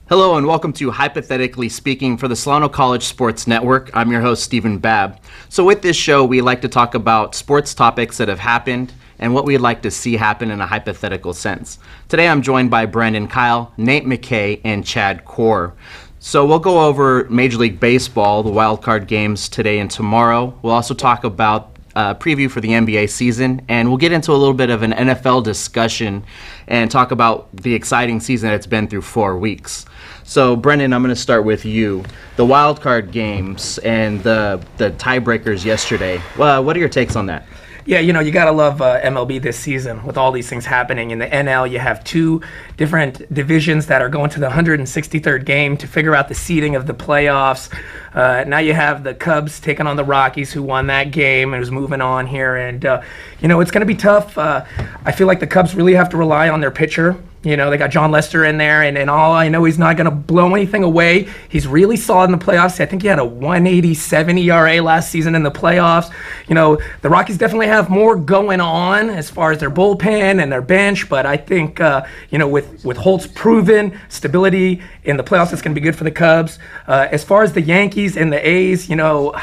Hello and welcome to Hypothetically Speaking for the Solano College Sports Network. I'm your host, Stephen Babb. So with this show, we like to talk about sports topics that have happened and what we'd like to see happen in a hypothetical sense. Today I'm joined by Brandon Kyle, Nate Macay, and Chad Core. So we'll go over Major League Baseball, the wild card games today and tomorrow. We'll also talk about preview for the NBA season, and we'll get into a little bit of an NFL discussion and talk about the exciting season that's been through 4 weeks. So, Brendan, I'm going to start with you. The wild card games and the tiebreakers yesterday. What are your takes on that? Yeah, you got to love MLB this season with all these things happening. In the NL, you have two different divisions that are going to the 163rd game to figure out the seeding of the playoffs. Now you have the Cubs taking on the Rockies, who won that game and is moving on here. And, it's going to be tough. I feel like the Cubs really have to rely on their pitcher. They got John Lester in there, and all I know, he's not going to blow anything away. He's really solid in the playoffs. I think he had a 187 ERA last season in the playoffs. The Rockies definitely have more going on as far as their bullpen and their bench, but I think, with Holt's proven stability in the playoffs, it's going to be good for the Cubs. As far as the Yankees and the A's,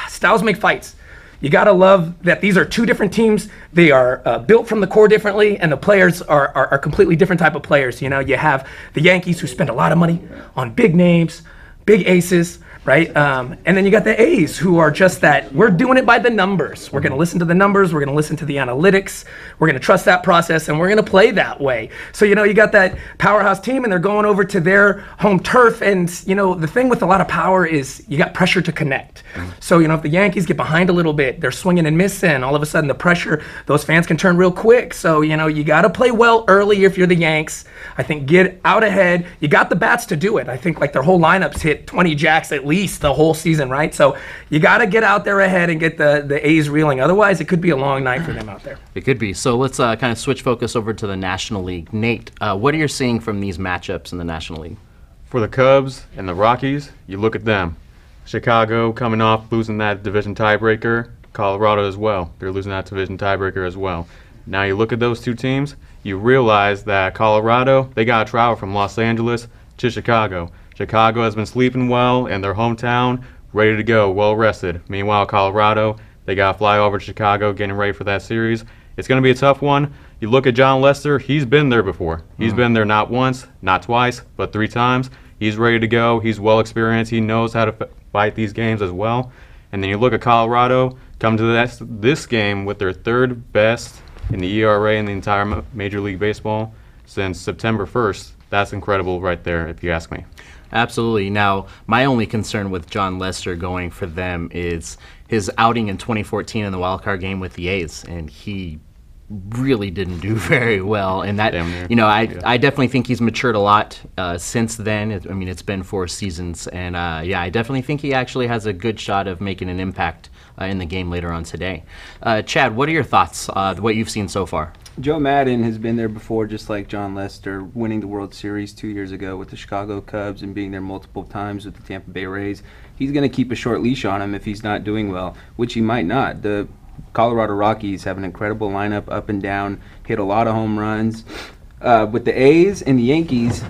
styles make fights. You got to love that these are two different teams. They are built from the core differently, and the players are completely different type of players. You have the Yankees, who spend a lot of money on big names, big aces, right? And then you got the A's, who are just that. We're doing it by the numbers. We're going to listen to the numbers. We're going to listen to the analytics. We're going to trust that process, and we're going to play that way. So, you got that powerhouse team, and they're going over to their home turf. And, the thing with a lot of power is you got pressure to connect. So, if the Yankees get behind a little bit, they're swinging and missing. All of a sudden, the pressure, those fans can turn real quick. So, you got to play well early if you're the Yanks. I think get out ahead. You got the bats to do it. I think, their whole lineups hit 20 jacks at least the whole season, right? So you got to get out there ahead and get the A's reeling. Otherwise, it could be a long night for them out there. It could be. So let's kind of switch focus over to the National League. Nate, what are you seeing from these matchups in the National League? For the Cubs and the Rockies, you look at them. Chicago coming off losing that division tiebreaker. Colorado as well. They're losing that division tiebreaker as well. Now you look at those two teams, you realize that Colorado, they got to travel from Los Angeles to Chicago. Chicago has been sleeping well in their hometown, ready to go, well rested. Meanwhile, Colorado, they got to fly over to Chicago, getting ready for that series. It's going to be a tough one. You look at John Lester, he's been there before. He's been there not once, not twice, but 3 times. He's ready to go. He's well experienced. He knows how to fight these games as well. And then you look at Colorado, come to this game with their 3rd best in the ERA in the entire Major League Baseball since September 1st. That's incredible right there, if you ask me. Absolutely. Now, my only concern with John Lester going for them is his outing in 2014 in the wild card game with the A's, and he really didn't do very well. And that, I definitely think he's matured a lot since then. It's been 4 seasons, and I definitely think he actually has a good shot of making an impact in the game later on today. Chad, what are your thoughts, what you've seen so far? Joe Maddon has been there before, just like John Lester, winning the World Series 2 years ago with the Chicago Cubs and being there multiple times with the Tampa Bay Rays. He's going to keep a short leash on him if he's not doing well, which he might not. The Colorado Rockies have an incredible lineup up and down, hit a lot of home runs. With the A's and the Yankees,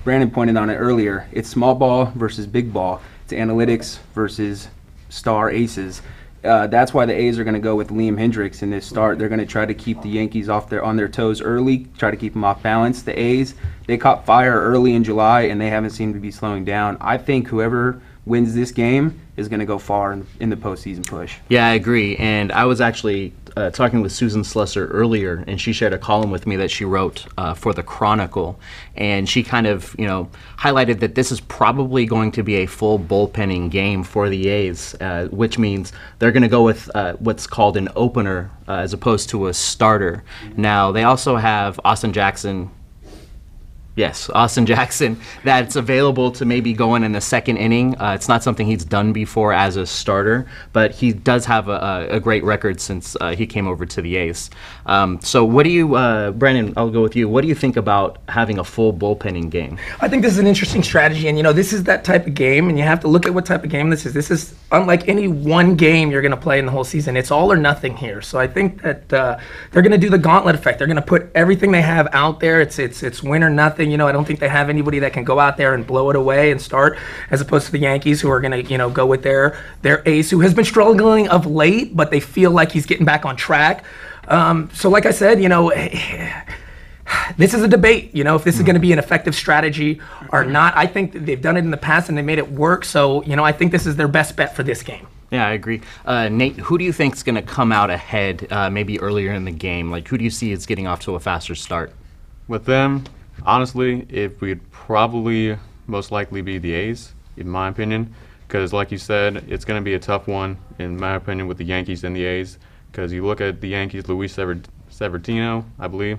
Brandon pointed on it earlier, it's small ball versus big ball. It's analytics versus star aces. That's why the A's are going to go with Liam Hendricks in this start. They're going to try to keep the Yankees on their toes early, try to keep them off balance. The A's, they caught fire early in July, and they haven't seemed to be slowing down. I think whoever wins this game is going to go far in the postseason push. Yeah, I agree. And I was actually talking with Susan Slusser earlier, and she shared a column with me that she wrote for the Chronicle, and she kind of, highlighted that this is probably going to be a full bullpenning game for the A's, which means they're going to go with what's called an opener as opposed to a starter. Now, they also have Austin Jackson. Yes, Austin Jackson, that's available to maybe go in the 2nd inning. It's not something he's done before as a starter, but he does have a great record since he came over to the A's. So what do you, Brandon, I'll go with you. What do you think about having a full bullpenning game? I think this is an interesting strategy, and this is that type of game, and you have to look at what type of game this is. This is unlike any one game you're going to play in the whole season. It's all or nothing here. So I think that they're going to do the gauntlet effect. They're going to put everything they have out there. It's win or nothing. Houston, I don't think they have anybody that can go out there and blow it away and start, as opposed to the Yankees, who are going to, go with their ace, who has been struggling of late, but they feel like he's getting back on track. So like I said, this is a debate, if this is going to be an effective strategy or not. I think that they've done it in the past and they made it work. So, I think this is their best bet for this game. Yeah, I agree. Nate, who do you think is going to come out ahead maybe earlier in the game? Like, who do you see is getting off to a faster start? With them, honestly, it would probably most likely be the A's, in my opinion, because like you said, it's going to be a tough one, in my opinion, with the Yankees and the A's, because you look at the Yankees, Luis Severino, I believe.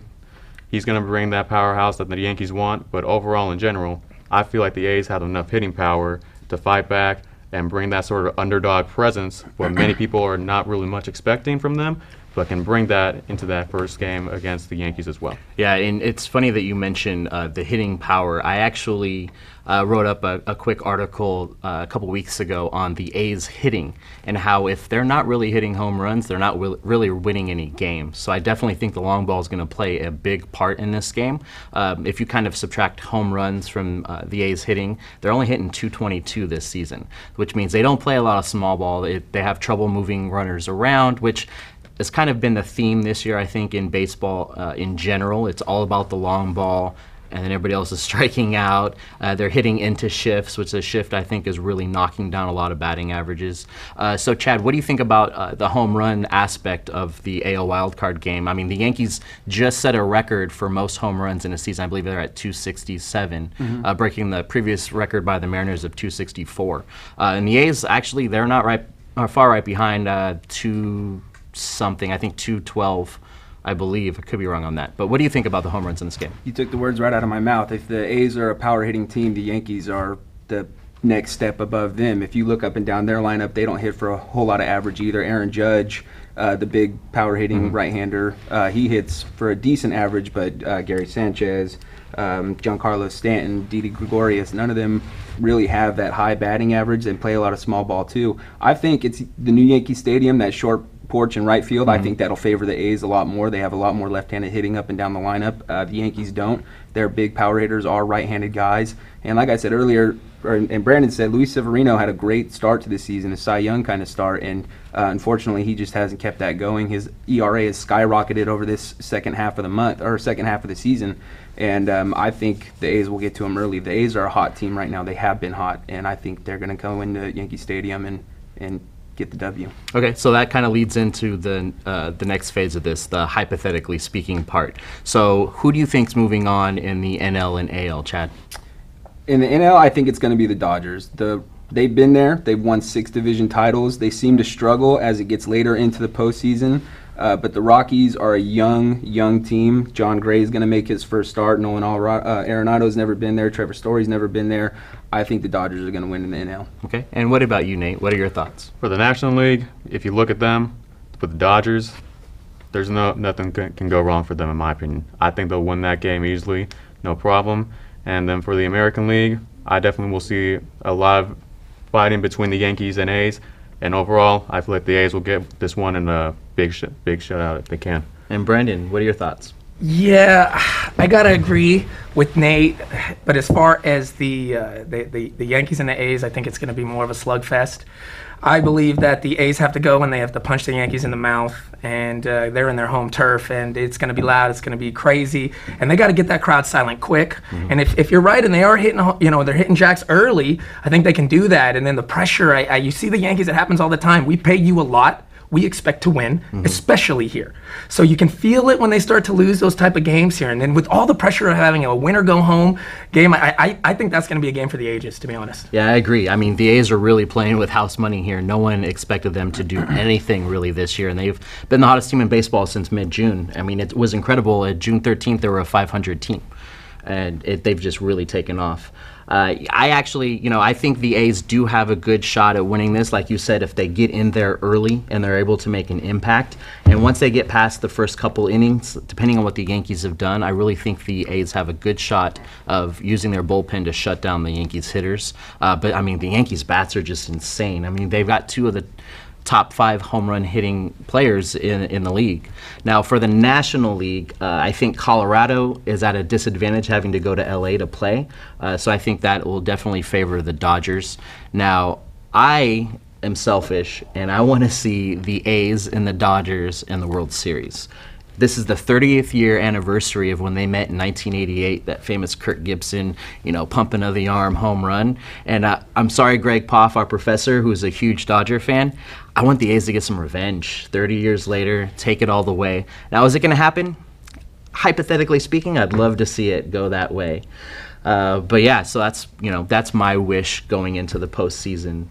He's going to bring that powerhouse that the Yankees want, but overall in general, I feel like the A's have enough hitting power to fight back and bring that sort of underdog presence, what many people are not really much expecting from them, but can bring that into that first game against the Yankees as well. Yeah, and it's funny that you mentioned the hitting power. I actually wrote up a quick article a couple weeks ago on the A's hitting and how if they're not really hitting home runs, they're not really winning any games. So I definitely think the long ball is going to play a big part in this game. If you kind of subtract home runs from the A's hitting, they're only hitting 222 this season, which means they don't play a lot of small ball. They have trouble moving runners around, which has kind of been the theme this year, I think, in baseball in general. It's all about the long ball, and then everybody else is striking out. They're hitting into shifts, which a shift I think is really knocking down a lot of batting averages. So, Chad, what do you think about the home run aspect of the AL wildcard game? I mean, the Yankees just set a record for most home runs in a season. I believe they're at 267, breaking the previous record by the Mariners of 264. And the A's, actually, they're not far right behind something, I think 212, I believe. I could be wrong on that. But what do you think about the home runs in this game? You took the words right out of my mouth. If the A's are a power hitting team, the Yankees are the next step above them. If you look up and down their lineup, they don't hit for a whole lot of average either. Aaron Judge, the big power hitting right-hander, he hits for a decent average, but Gary Sanchez, Giancarlo Stanton, Didi Gregorius, none of them really have that high batting average and play a lot of small ball too. I think it's the new Yankee Stadium, that short porch in right field. I think that'll favor the A's a lot more. They have a lot more left-handed hitting up and down the lineup. The Yankees don't. Their big power hitters are right-handed guys. And like I said earlier, and Brandon said, Luis Severino had a great start to this season, a Cy Young kind of start, and unfortunately he just hasn't kept that going. His ERA has skyrocketed over this second half of the season, and I think the A's will get to him early. The A's are a hot team right now. They have been hot, and I think they're going to go into Yankee Stadium and get the W. Okay, so that kind of leads into the next phase of this, the hypothetically speaking part. So who do you think's moving on in the NL and AL, Chad? In the NL, I think it's going to be the Dodgers. They've been there. They've won 6 division titles. They seem to struggle as it gets later into the postseason. But the Rockies are a young team. John Gray's going to make his first start. Nolan Arenado's never been there. Trevor Story's never been there. I think the Dodgers are going to win in the NL. Okay, and what about you, Nate? What are your thoughts? For the National League, if you look at them, with the Dodgers, there's nothing can go wrong for them, in my opinion. I think they'll win that game easily, no problem. And then for the American League, I definitely will see a lot of fighting between the Yankees and A's. And overall, I feel like the A's will get this one in a big shutout if they can. And Brandon, what are your thoughts? Yeah, I gotta agree with Nate. But as far as the Yankees and the A's, I think it's going to be more of a slugfest. I believe that the A's have to go and they have to punch the Yankees in the mouth, and they're in their home turf, and it's going to be loud, it's going to be crazy, and they got to get that crowd silent quick. And if you're right, and they are hitting, they're hitting jacks early, I think they can do that. And then the pressure, you see the Yankees, it happens all the time. We pay you a lot. We expect to win, especially here. So you can feel it when they start to lose those type of games here. And then with all the pressure of having a win-or-go-home game, I think that's going to be a game for the ages, to be honest. Yeah, I agree. I mean, the A's are really playing with house money here. No one expected them to do anything really this year, and they've been the hottest team in baseball since mid-June. I mean, it was incredible. At June 13th, they were a 500 team, and they've just really taken off. I think the A's do have a good shot at winning this. Like you said, if they get in there early and they're able to make an impact. And once they get past the first couple innings, depending on what the Yankees have done, I really think the A's have a good shot of using their bullpen to shut down the Yankees hitters. But, I mean, the Yankees bats are just insane. I mean, they've got two of the top 5 home run hitting players in the league. Now, for the National League, I think Colorado is at a disadvantage having to go to LA to play. So I think that will definitely favor the Dodgers. Now, I am selfish, and I want to see the A's and the Dodgers in the World Series. This is the 30th year anniversary of when they met in 1988, that famous Kirk Gibson, pumping of the arm home run. And I'm sorry, Greg Poff, our professor, who's a huge Dodger fan, I want the A's to get some revenge 30 years later, take it all the way. Now, is it going to happen? Hypothetically speaking, I'd love to see it go that way. But yeah, so that's my wish going into the postseason.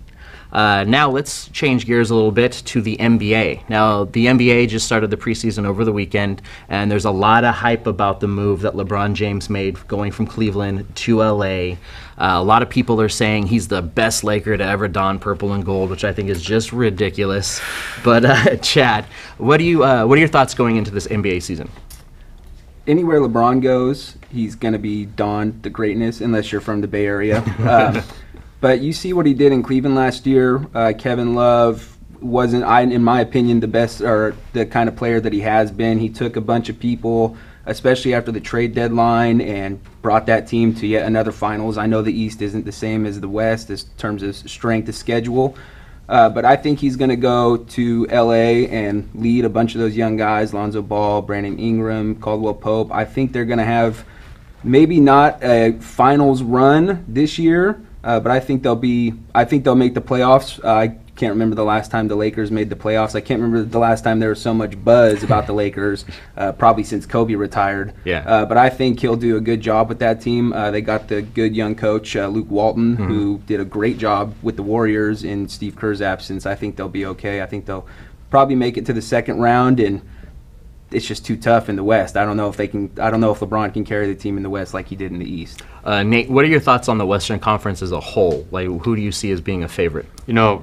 Now let's change gears a little bit to the NBA. Now, the NBA just started the preseason over the weekend, and there's a lot of hype about the move that LeBron James made going from Cleveland to LA. A lot of people are saying he's the best Laker to ever don purple and gold, which I think is just ridiculous. But Chad, what are your thoughts going into this NBA season? Anywhere LeBron goes, he's going to be donned the greatness, unless you're from the Bay Area. But you see what he did in Cleveland last year. Kevin Love wasn't, in my opinion, the best or the kind of player that he has been. He took a bunch of people, especially after the trade deadline, and brought that team to yet another finals. I know the East isn't the same as the West in terms of strength of schedule. But I think he's going to go to L.A. and lead a bunch of those young guys, Lonzo Ball, Brandon Ingram, Caldwell Pope. I think they're going to have maybe not a finals run this year, but I think they'll make the playoffs. I can't remember the last time the Lakers made the playoffs. I can't remember the last time there was so much buzz about the Lakers, probably since Kobe retired. Yeah. But I think he'll do a good job with that team. They got the good young coach, Luke Walton, who did a great job with the Warriors in Steve Kerr's absence. I think they'll be okay. I think they'll probably make it to the second round, and it's just too tough in the West. I don't know if LeBron can carry the team in the West like he did in the East. Nate, what are your thoughts on the Western Conference as a whole? Like, who do you see as being a favorite?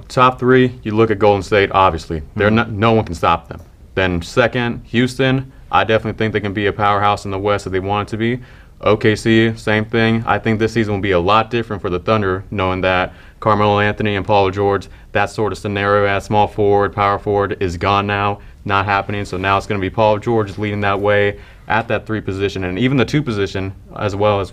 Top 3, you look at Golden State, obviously. No one can stop them. Then second, Houston. I definitely think they can be a powerhouse in the West if they want it to be. OKC, same thing. I think this season will be a lot different for the Thunder, knowing that Carmelo Anthony and Paul George, that sort of scenario at small forward, power forward, is gone now, not happening. So now it's going to be Paul George leading that way at that 3 position, and even the 2 position as well as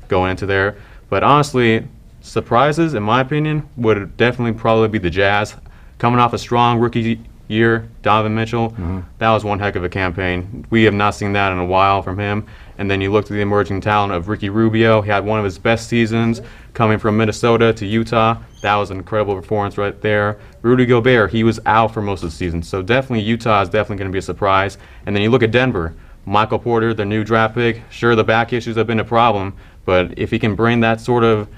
going into there. But honestly, surprises, in my opinion, would definitely probably be the Jazz. Coming off a strong rookie year, Donovan Mitchell, that was one heck of a campaign. We have not seen that in a while from him. And then you look at the emerging talent of Ricky Rubio. He had one of his best seasons coming from Minnesota to Utah. That was an incredible performance right there. Rudy Gobert, he was out for most of the season. So definitely Utah is definitely going to be a surprise. And then you look at Denver. Michael Porter, their new draft pick. Sure, the back issues have been a problem, but if he can bring that sort of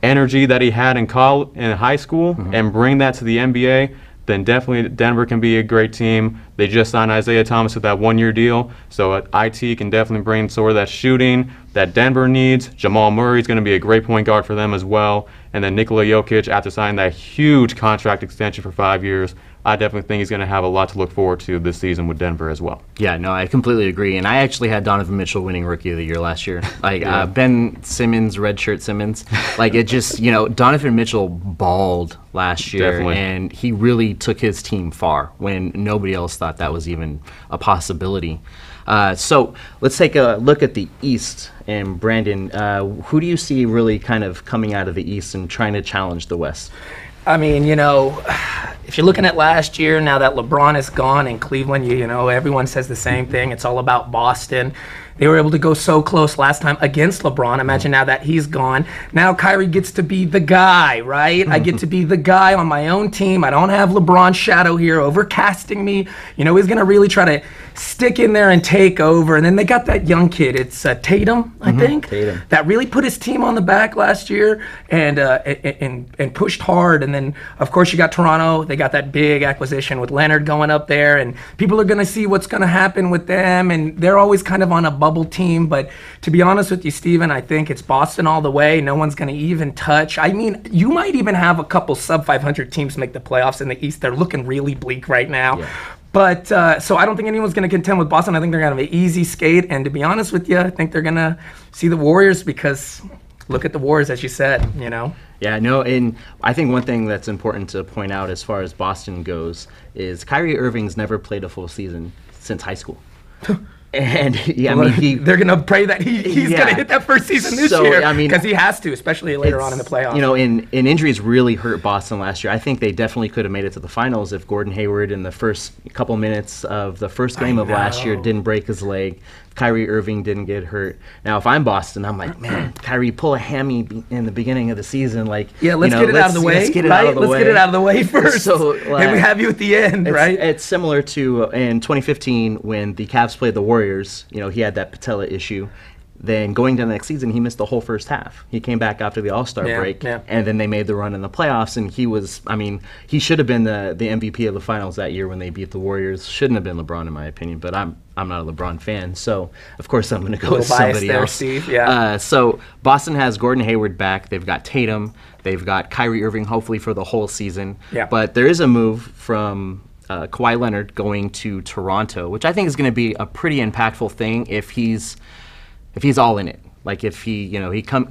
energy that he had in high school and bring that to the NBA, then definitely Denver can be a great team. They just signed Isaiah Thomas with that 1-year deal, so IT can definitely bring sort of that shooting that Denver needs. Jamal Murray is going to be a great point guard for them as well. And then Nikola Jokic, after signing that huge contract extension for 5 years, I definitely think he's going to have a lot to look forward to this season with Denver as well. Yeah, no, I completely agree. And I actually had Donovan Mitchell winning Rookie of the Year last year. Ben Simmons, redshirt Simmons. It just, Donovan Mitchell balled last year. Definitely. And he really took his team far when nobody else thought that was even a possibility. So let's take a look at the East. And Brandon, who do you see really kind of coming out of the East and trying to challenge the West? I mean, if you're looking at last year, now that LeBron is gone in Cleveland, everyone says the same thing. It's all about Boston. They were able to go so close last time against LeBron. Imagine now that he's gone. Now Kyrie gets to be the guy, right? I get to be the guy on my own team. I don't have LeBron's shadow here overcasting me. He's going to really try to stick in there and take over. And then they got that young kid. It's Tatum, I think. Tatum. That really put his team on the back last year and pushed hard. And then, of course, you got Toronto. They got that big acquisition with Leonard going up there. And people are going to see what's going to happen with them. And they're always kind of on a bubble team. But to be honest with you, Steven, I think it's Boston all the way. No one's going to even touch. I mean, you might even have a couple sub-500 teams make the playoffs in the East. They're looking really bleak right now. Yeah. But so I don't think anyone's going to contend with Boston. I think they're going to have an easy skate. And to be honest with you, I think they're going to see the Warriors because look at the Warriors, as you said, Yeah, no, and I think one thing that's important to point out as far as Boston goes is Kyrie Irving's never played a full season since high school. And yeah, I mean, they're gonna pray that he's gonna hit that first season this year. I mean, because he has to, especially later on in the playoffs. And injuries really hurt Boston last year. I think they definitely could have made it to the finals if Gordon Hayward in the first couple minutes of the first game of last year didn't break his leg. Kyrie Irving didn't get hurt. Now, if I'm Boston, I'm like, man, Kyrie, pull a hammy in the beginning of the season. Like, let's get it out of the way. Let's get it out of the way first. So, and we have you at the end, right? It's similar to in 2015 when the Cavs played the Warriors. He had that patella issue. Then going to the next season, he missed the whole first half. He came back after the All-Star break, and then they made the run in the playoffs. And he should have been the MVP of the finals that year when they beat the Warriors. Shouldn't have been LeBron, in my opinion, but I'm not a LeBron fan, so of course I'm going to go with somebody else. Steve. So Boston has Gordon Hayward back. They've got Tatum. They've got Kyrie Irving, hopefully for the whole season. Yeah. But there is a move from Kawhi Leonard going to Toronto, which I think is going to be a pretty impactful thing if he's all in it. Like if he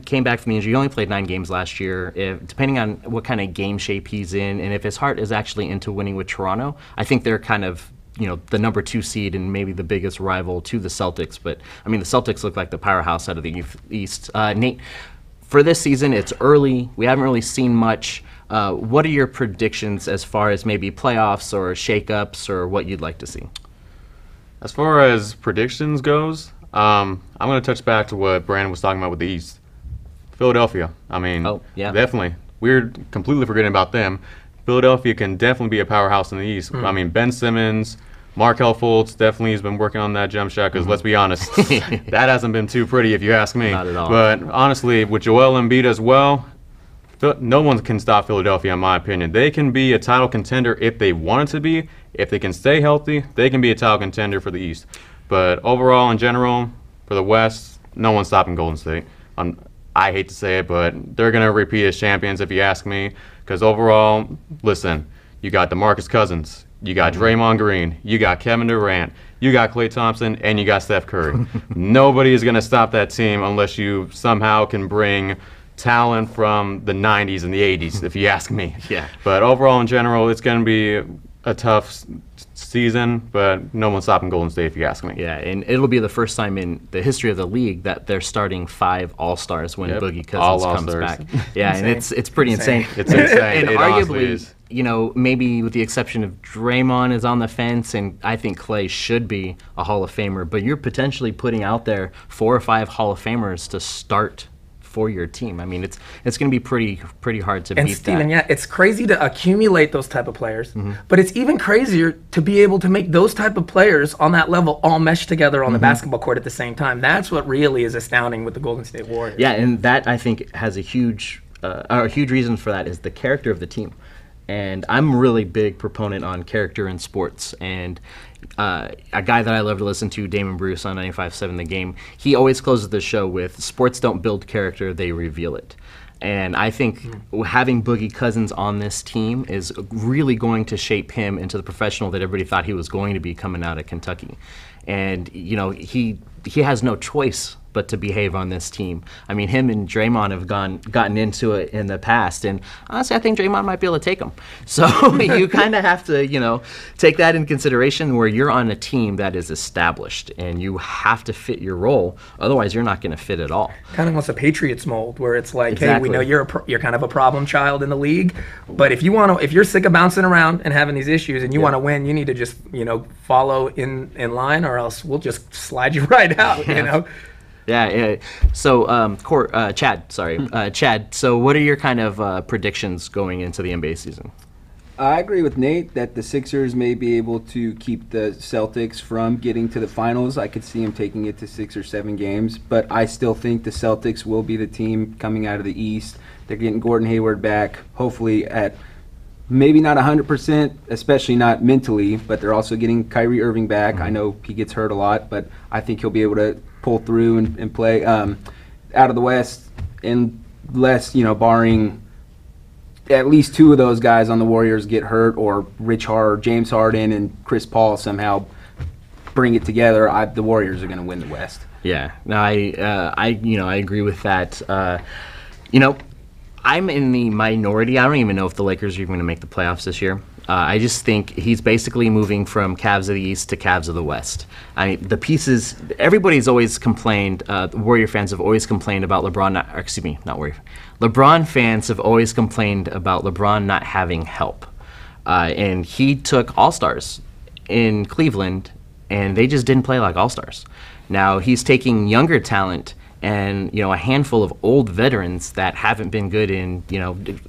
came back from the injury, he only played 9 games last year. Depending on what kind of game shape he's in, and if his heart is actually into winning with Toronto, I think they're kind of the number 2 seed and maybe the biggest rival to the Celtics. But I mean, the Celtics look like the powerhouse out of the East. Nate, for this season, it's early. We haven't really seen much. What are your predictions as far as maybe playoffs or shakeups or what you'd like to see? As far as predictions goes, I'm going to touch back to what Brandon was talking about with the East. Philadelphia. I mean, definitely. We're completely forgetting about them. Philadelphia can definitely be a powerhouse in the East. I mean, Ben Simmons, Markelle Fultz definitely has been working on that jump shot because, let's be honest, that hasn't been too pretty if you ask me. Not at all. But honestly, with Joel Embiid as well, no one can stop Philadelphia, in my opinion. They can be a title contender if they wanted to be. If they can stay healthy, they can be a title contender for the East. But overall, in general, for the West, no one's stopping Golden State. I hate to say it, but they're going to repeat as champions if you ask me. Because overall, listen, you got DeMarcus Cousins, you got Draymond Green, you got Kevin Durant, you got Klay Thompson, and you got Steph Curry. Nobody is going to stop that team unless you somehow can bring talent from the 90s and the 80s, if you ask me. Yeah. But overall, in general, it's going to be a tough season, but no one's stopping Golden State if you ask me. Yeah, and it'll be the first time in the history of the league that they're starting 5 All-Stars when Boogie Cousins comes back. Yeah, and it's pretty insane. It's insane. And it arguably, is. Maybe with the exception of Draymond is on the fence, and I think Klay should be a Hall of Famer, but you're potentially putting out there 4 or 5 Hall of Famers to start for your team. I mean, it's going to be pretty hard to beat that. And Steven, it's crazy to accumulate those type of players, but it's even crazier to be able to make those type of players on that level all mesh together on the basketball court at the same time. That's what really is astounding with the Golden State Warriors. Yeah, and that I think has a huge reason for that is the character of the team. And I'm a really big proponent on character in sports. And a guy that I love to listen to, Damon Bruce on 95.7 The Game, he always closes the show with, sports don't build character, they reveal it. And I think having Boogie Cousins on this team is really going to shape him into the professional that everybody thought he was going to be coming out of Kentucky. And, he has no choice but to behave on this team. I mean, him and Draymond have gotten into it in the past, and honestly, I think Draymond might be able to take him. So you kind of have to, take that in consideration where you're on a team that is established, and you have to fit your role. Otherwise, you're not going to fit at all. Kind of wants a Patriots mold, where it's like, hey, we know you're kind of a problem child in the league, but if you're sick of bouncing around and having these issues, and you want to win, you need to just follow in line, or else we'll just slide you right out. Yeah. So, Chad, so what are your kind of predictions going into the NBA season? I agree with Nate that the Sixers may be able to keep the Celtics from getting to the finals. I could see them taking it to 6 or 7 games, but I still think the Celtics will be the team coming out of the East. They're getting Gordon Hayward back, hopefully at maybe not 100%, especially not mentally, but they're also getting Kyrie Irving back. I know he gets hurt a lot, but I think he'll be able to pull through and play out of the West, unless, barring at least 2 of those guys on the Warriors get hurt, or James Harden and Chris Paul somehow bring it together, the Warriors are going to win the West. Yeah, no, I agree with that. I'm in the minority. I don't even know if the Lakers are even going to make the playoffs this year. I just think he's basically moving from Cavs of the East to Cavs of the West. The pieces, everybody's always complained, Warrior fans have always complained about LeBron fans have always complained about LeBron not having help. And he took All-Stars in Cleveland, and they just didn't play like All-Stars. Now he's taking younger talent and a handful of old veterans that haven't been good in,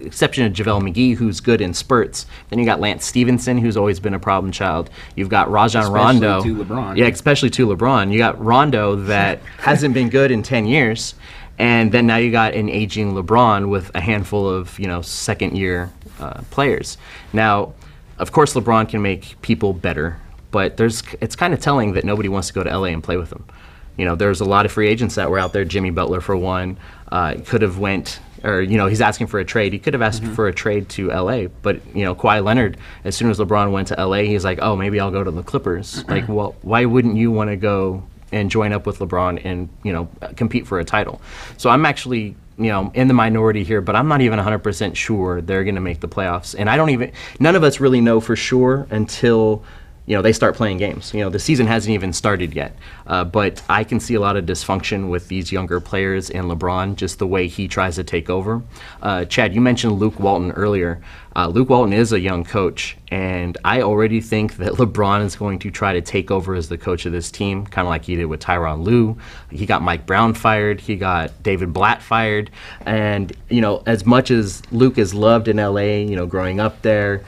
exception of JaVale McGee, who's good in spurts. Then you got Lance Stevenson, who's always been a problem child. You've got Rajon Rondo. Especially to LeBron. Yeah, especially to LeBron. You got Rondo that hasn't been good in 10 years. And then now you got an aging LeBron with a handful of, second-year players. Now, of course, LeBron can make people better, but it's kind of telling that nobody wants to go to LA and play with him. There's a lot of free agents that were out there. Jimmy Butler, for one, could have went, or he's asking for a trade. He could have asked for a trade to LA, but Kawhi Leonard, as soon as LeBron went to LA, he's like, oh, maybe I'll go to the Clippers. Like, well, why wouldn't you want to go and join up with LeBron and compete for a title? So I'm actually in the minority here, but I'm not even 100% sure they're going to make the playoffs. And none of us really know for sure until they start playing games. The season hasn't even started yet. But I can see a lot of dysfunction with these younger players and LeBron, just the way he tries to take over. Chad, you mentioned Luke Walton earlier. Luke Walton is a young coach, and I already think that LeBron is going to try to take over as the coach of this team, kind of like he did with Tyronn Lue. He got Mike Brown fired. He got David Blatt fired. And, as much as Luke is loved in L.A., growing up there,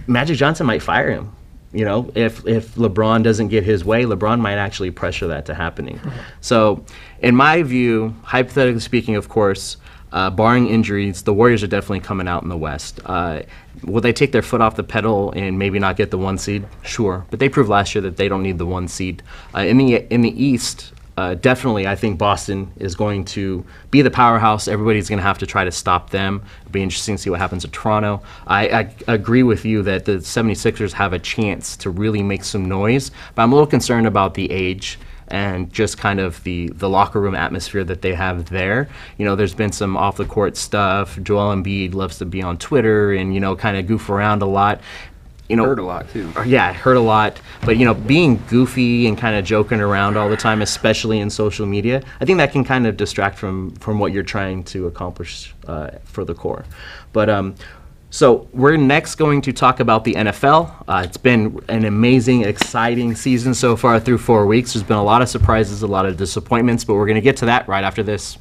Magic Johnson might fire him. If LeBron doesn't get his way, LeBron might actually pressure that to happening. So, in my view, hypothetically speaking, of course, barring injuries, the Warriors are definitely coming out in the West. Will they take their foot off the pedal and maybe not get the 1 seed? Sure, but they proved last year that they don't need the 1 seed. In the East, definitely, I think Boston is going to be the powerhouse. Everybody's going to have to try to stop them. It'll be interesting to see what happens to Toronto. I agree with you that the 76ers have a chance to really make some noise, but I'm a little concerned about the age and just kind of the locker room atmosphere that they have there. There's been some off-the-court stuff. Joel Embiid loves to be on Twitter and, kind of goof around a lot. Hurt a lot too. Yeah, it hurt a lot. But being goofy and kind of joking around all the time, especially in social media, I think that can kind of distract from what you're trying to accomplish for the core. But so we're next going to talk about the NFL. It's been an amazing, exciting season so far through 4 weeks. There's been a lot of surprises, a lot of disappointments, but we're going to get to that right after this.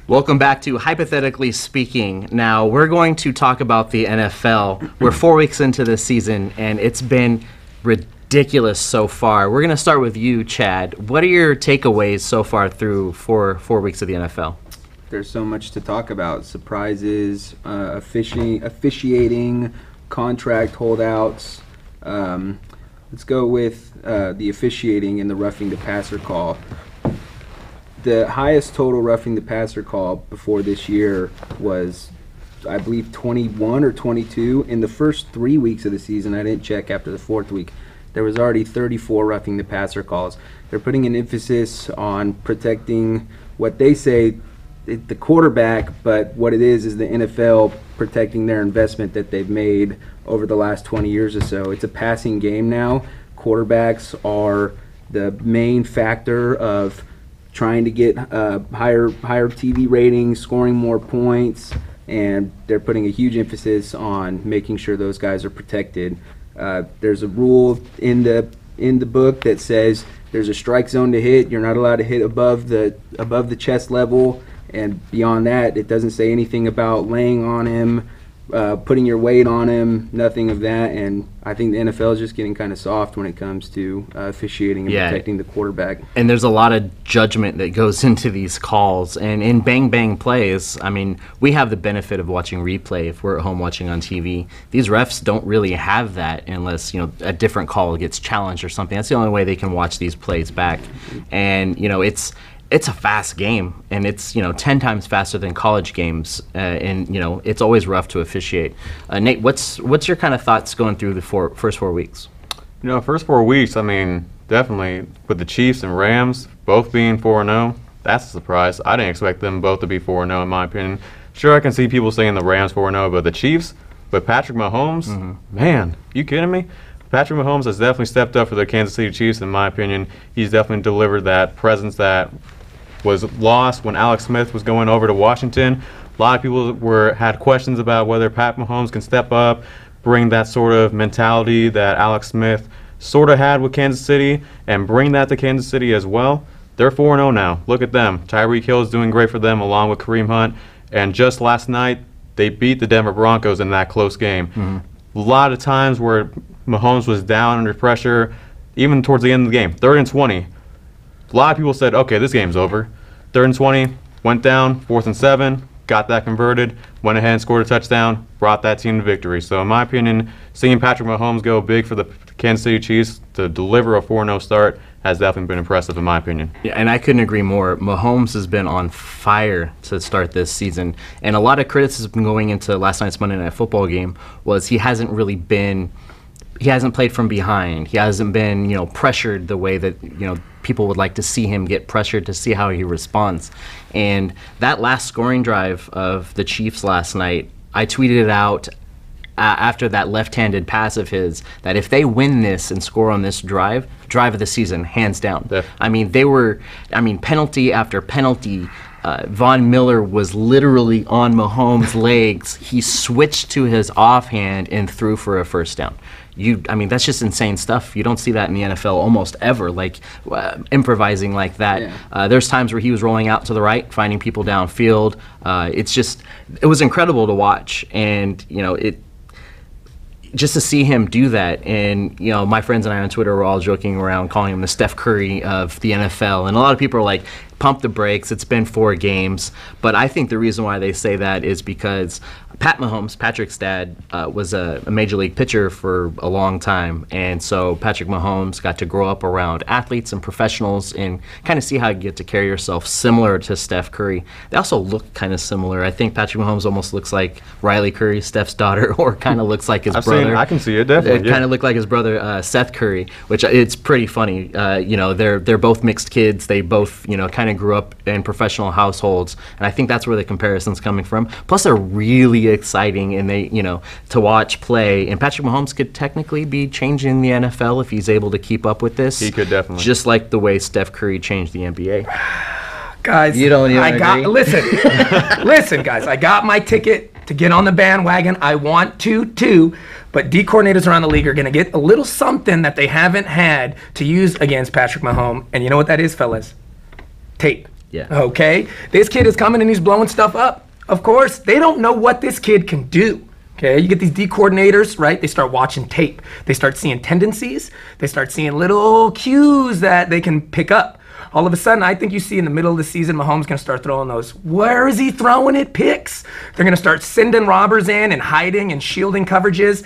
Welcome back to Hypothetically Speaking. Now, we're going to talk about the NFL. We're 4 weeks into this season, and it's been ridiculous so far. We're going to start with you, Chad. What are your takeaways so far through four weeks of the NFL? There's so much to talk about. Surprises, officiating, contract holdouts. Let's go with the officiating and the roughing the passer call. The highest total roughing the passer call before this year was, I believe, 21 or 22. In the first 3 weeks of the season, I didn't check after the fourth week, there was already 34 roughing the passer calls. They're putting an emphasis on protecting what they say the quarterback, but what it is the NFL protecting their investment that they've made over the last 20 years or so. It's a passing game now. Quarterbacks are the main factor of trying to get higher TV ratings, scoring more points, and they're putting a huge emphasis on making sure those guys are protected. There's a rule in the book that says there's a strike zone to hit. You're not allowed to hit above the chest level, and beyond that, it doesn't say anything about laying on him, putting your weight on him, nothing of that. And I think the NFL is just getting kind of soft when it comes to officiating and protecting the quarterback. And there's a lot of judgment that goes into these calls. And in bang plays, I mean, we have the benefit of watching replay if we're at home watching on TV. These refs don't really have that unless, a different call gets challenged or something. That's the only way they can watch these plays back. And, it's a fast game, and it's 10 times faster than college games, and it's always rough to officiate. Nate, what's your kind of thoughts going through the first 4 weeks? First 4 weeks, I mean, definitely with the Chiefs and Rams both being 4-0, that's a surprise. I didn't expect them both to be 4-0 in my opinion. Sure, I can see people saying the Rams 4-0, but the Chiefs with Patrick Mahomes, man, you kidding me? Patrick Mahomes has definitely stepped up for the Kansas City Chiefs in my opinion. He's definitely delivered that presence that was lost when Alex Smith was going over to Washington. A lot of people had questions about whether Pat Mahomes can step up, bring that sort of mentality that Alex Smith sort of had with Kansas City, and bring that to Kansas City as well. They're 4-0 now. Look at them. Tyreek Hill is doing great for them along with Kareem Hunt. And just last night, they beat the Denver Broncos in that close game. A lot of times where Mahomes was down under pressure, even towards the end of the game, 3rd and 20. A lot of people said, okay, this game's over. 3rd and 20, went down, 4th and 7, got that converted, went ahead and scored a touchdown, brought that team to victory. So in my opinion, seeing Patrick Mahomes go big for the Kansas City Chiefs to deliver a 4-0 start has definitely been impressive in my opinion. Yeah, and I couldn't agree more. Mahomes has been on fire to start this season. And a lot of criticism going into last night's Monday Night Football game was he hasn't played from behind. He hasn't been, pressured the way that, people would like to see him get pressured to see how he responds. And that last scoring drive of the Chiefs last night, I tweeted it out after that left-handed pass of his that if they win this and score on this drive of the season, hands down. Yeah. Penalty after penalty. Von Miller was literally on Mahomes' legs. He switched to his offhand and threw for a first down. That's just insane stuff. You don't see that in the NFL almost ever, improvising like that. Yeah. There's times where he was rolling out to the right, finding people downfield. It was incredible to watch, and just to see him do that. And my friends and I on Twitter were all joking around, calling him the Steph Curry of the NFL, and a lot of people are like, pump the brakes, it's been 4 games. But I think the reason why they say that is because Pat Mahomes, Patrick's dad, was a major league pitcher for a long time, and so Patrick Mahomes got to grow up around athletes and professionals and kind of see how you get to carry yourself similar to Steph Curry. They also look kind of similar. I think Patrick Mahomes almost looks like Riley Curry, Steph's daughter, or kind of looks like his brother. I can see it, definitely. It kind of looked like his brother, Seth Curry, which it's pretty funny. They're both mixed kids. They both, kind of grew up in professional households, and I think that's where the comparison's coming from. Plus, they're really exciting, and they, to watch play. And Patrick Mahomes could technically be changing the NFL if he's able to keep up with this. He could definitely. Just like the way Steph Curry changed the NBA. Guys, you don't even agree? Listen, guys, I got my ticket to get on the bandwagon. I want to too, but D coordinators around the league are going to get a little something that they haven't had to use against Patrick Mahomes, and you know what that is, fellas? Tape. Yeah. Okay? This kid is coming and he's blowing stuff up. Of course, they don't know what this kid can do. Okay, you get these D coordinators, right? They start watching tape. They start seeing tendencies. They start seeing little cues that they can pick up. All of a sudden, I think you see in the middle of the season, Mahomes going to start throwing those, where is he throwing it, picks? They're going to start sending robbers in and hiding and shielding coverages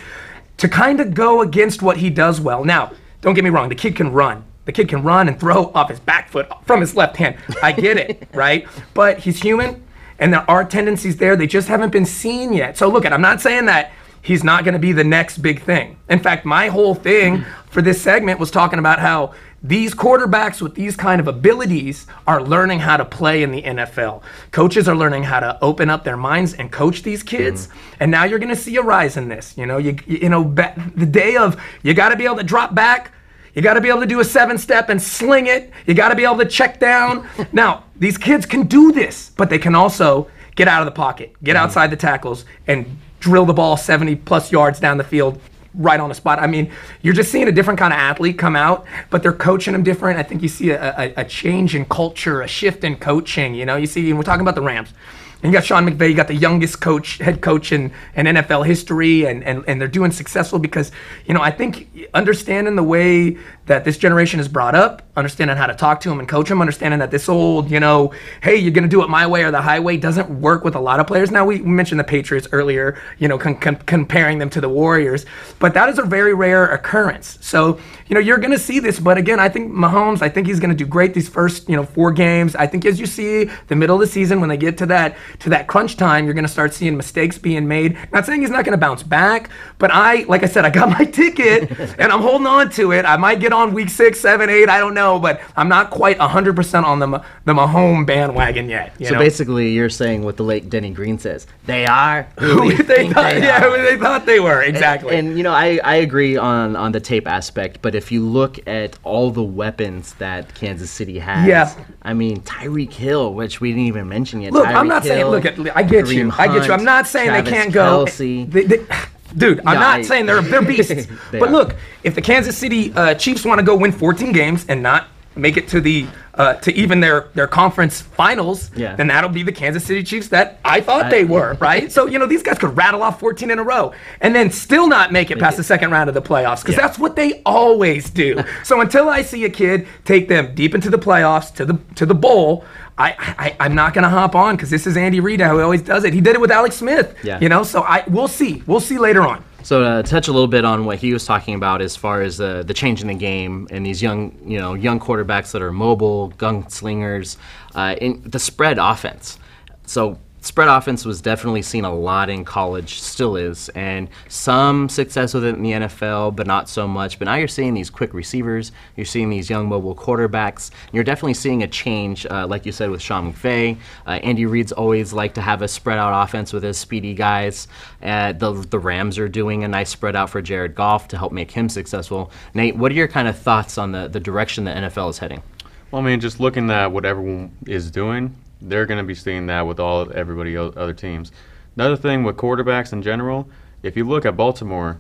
to kind of go against what he does well. Now, don't get me wrong, the kid can run. The kid can run and throw off his back foot from his left hand. I get it, right? But he's human, and there are tendencies there. They just haven't been seen yet. So look, I'm not saying that he's not going to be the next big thing. In fact, my whole thing for this segment was talking about how these quarterbacks with these kind of abilities are learning how to play in the NFL. Coaches are learning how to open up their minds and coach these kids. And now you're going to see a rise in this. You know, the day of you got to be able to drop back. You got to be able to do a 7-step and sling it. You got to be able to check down. Now, these kids can do this, but they can also get out of the pocket, get outside the tackles, and drill the ball 70-plus yards down the field right on the spot. I mean, you're just seeing a different kind of athlete come out, but they're coaching them different. I think you see a change in culture, a shift in coaching. You know, you see, and we're talking about the Rams. And you got Sean McVay, you got the youngest head coach in NFL history, and they're doing successful because, you know, I think understanding the way that this generation is brought up, understanding how to talk to them and coach them, understanding that this old, you know, hey, you're going to do it my way or the highway doesn't work with a lot of players. Now, we mentioned the Patriots earlier, you know, comparing them to the Warriors, but that is a very rare occurrence. So, you know, you're going to see this, but again, I think Mahomes, I think he's going to do great these first, you know, 4 games. I think as you see the middle of the season, when they get to that crunch time, you're going to start seeing mistakes being made. Not saying he's not going to bounce back, but like I said, I got my ticket and I'm holding on to it. I might get on week 6, 7, 8, I don't know, but I'm not quite 100% on the Mahomes bandwagon yet. So basically, you're saying what the late Denny Green says. They are who who they thought they were, exactly. And you know, I agree on the tape aspect, but if you look at all the weapons that Kansas City has, I mean, Tyreek Hill, which we didn't even mention yet. Look, Tyreek I'm not Hill, saying, look, I get you. I'm not saying Travis they can't go. Kelce. Dude, I'm not saying they're beasts. But look, if the Kansas City Chiefs want to go win 14 games and not make it to the to even their conference finals, then that'll be the Kansas City Chiefs that I thought they were, right? So, you know, these guys could rattle off 14 in a row and then still not make it past the second round of the playoffs because that's what they always do. So until I see a kid take them deep into the playoffs, to the bowl, I'm not going to hop on because this is Andy Reid, how he always does it. He did it with Alex Smith, you know, so we'll see. We'll see later on. So to touch a little bit on what he was talking about as far as the change in the game and these young quarterbacks that are mobile, gunslingers, in the spread offense. So spread offense was definitely seen a lot in college, still is, and some success with it in the NFL, but not so much. But now you're seeing these quick receivers, you're seeing these young mobile quarterbacks, and you're definitely seeing a change, like you said, with Sean McVay. Andy Reid's always liked to have a spread out offense with his speedy guys. The Rams are doing a nice spread out for Jared Goff to help make him successful. Nate, what are your kind of thoughts on the direction the NFL is heading? Well, I mean, just looking at what everyone is doing, they're going to be seeing that with everybody other teams. Another thing with quarterbacks in general, if you look at Baltimore,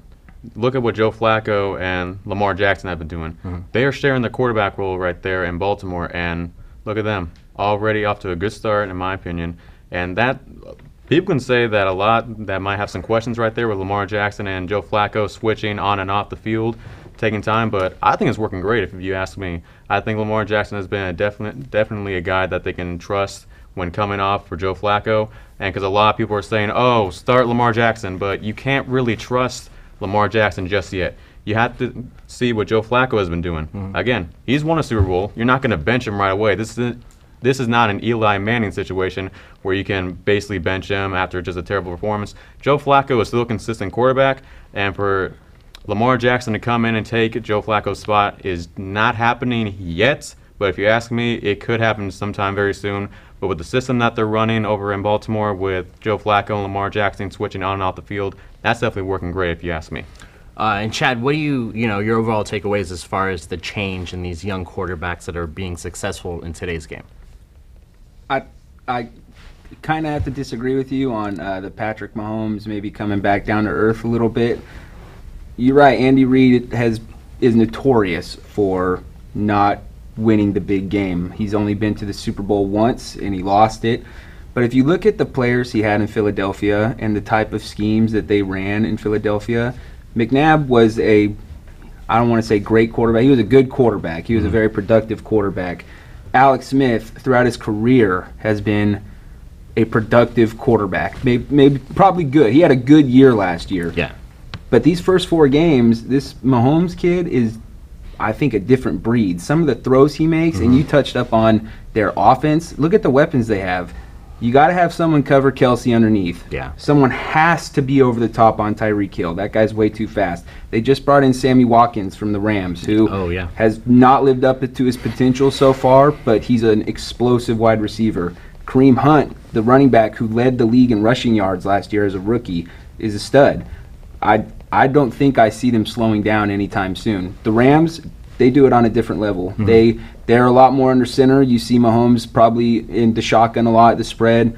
look at what Joe Flacco and Lamar Jackson have been doing. They are sharing the quarterback role right there in Baltimore, and look at them, already off to a good start, in my opinion. And that people can say that a lot that might have some questions right there with Lamar Jackson and Joe Flacco switching on and off the field, taking time, but I think it's working great if you ask me. I think Lamar Jackson has been definitely a guy that they can trust when coming off for Joe Flacco, and because a lot of people are saying, oh, start Lamar Jackson, but you can't really trust Lamar Jackson just yet. You have to see what Joe Flacco has been doing. Again, he's won a Super Bowl. You're not going to bench him right away. This is not an Eli Manning situation where you can basically bench him after just a terrible performance. Joe Flacco is still a consistent quarterback, and for Lamar Jackson to come in and take Joe Flacco's spot is not happening yet, but if you ask me, it could happen sometime very soon. But with the system that they're running over in Baltimore with Joe Flacco and Lamar Jackson switching on and off the field, that's definitely working great if you ask me. And Chad, what do your overall takeaways as far as the change in these young quarterbacks that are being successful in today's game? I kind of have to disagree with you on the Patrick Mahomes maybe coming back down to earth a little bit. You're right, Andy Reid is notorious for not winning the big game. He's only been to the Super Bowl once, and he lost it. But if you look at the players he had in Philadelphia and the type of schemes that they ran in Philadelphia, McNabb was I don't want to say great quarterback. He was a good quarterback. He was a very productive quarterback. Alex Smith, throughout his career, has been a productive quarterback. Maybe probably good. He had a good year last year. Yeah. But these first 4 games, this Mahomes kid is, I think, a different breed. Some of the throws he makes, and you touched up on their offense. Look at the weapons they have. You got to have someone cover Kelsey underneath. Yeah. Someone has to be over the top on Tyreek Hill. That guy's way too fast. They just brought in Sammy Watkins from the Rams, who has not lived up to his potential so far, but he's an explosive wide receiver. Kareem Hunt, the running back who led the league in rushing yards last year as a rookie, is a stud. I don't think I see them slowing down anytime soon. The Rams, they do it on a different level. Mm-hmm. They're a lot more under center. You see Mahomes probably in the shotgun a lot, the spread,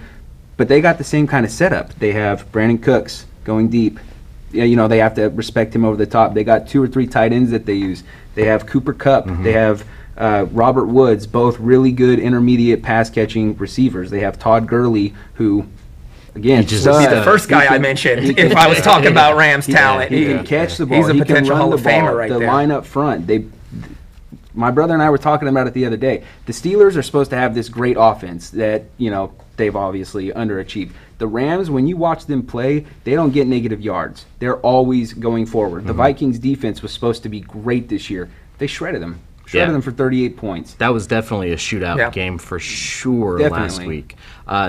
but they got the same kind of setup. They have Brandon Cooks going deep. Yeah, they have to respect him over the top. They got 2 or 3 tight ends that they use. They have Cooper Kupp. Mm-hmm. They have Robert Woods, both really good intermediate pass-catching receivers. They have Todd Gurley, who, again, he's the first guy I mentioned if I was talking about Rams talent. He can catch the ball. He's a potential Hall of Famer right there. The line up front. My brother and I were talking about it the other day. The Steelers are supposed to have this great offense that, they've obviously underachieved. The Rams, when you watch them play, they don't get negative yards. They're always going forward. Mm-hmm. The Vikings defense was supposed to be great this year. They shredded them. Shredded them for 38 points. That was definitely a shootout game for sure last week.